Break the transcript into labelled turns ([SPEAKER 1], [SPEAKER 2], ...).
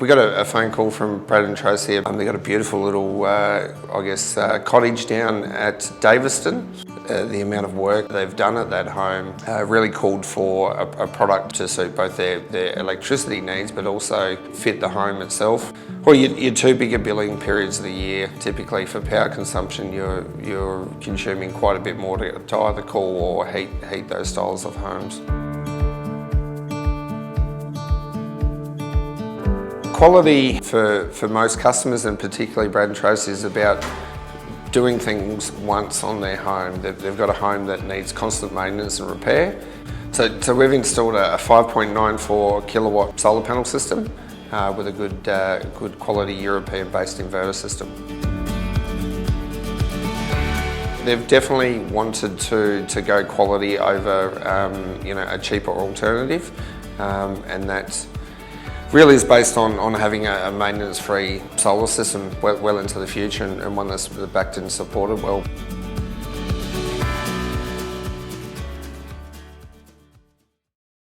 [SPEAKER 1] We got a phone call from Brad and Tracy. They got a beautiful little, cottage down at Daveston. The amount of work they've done at that home really called for a product to suit both their electricity needs, but also fit the home itself. Well, your two bigger billing periods of the year, typically for power consumption, you're consuming quite a bit more to either cool or heat those styles of homes. Quality for most customers, and particularly Brad and Tracy, is about doing things once on their home. They've got a home that needs constant maintenance and repair. So we've installed a 5.94 kilowatt solar panel system with a good quality European-based inverter system. They've definitely wanted to go quality over a cheaper alternative, and that really is based on having a maintenance-free solar system well into the future, and one that's backed and supported well.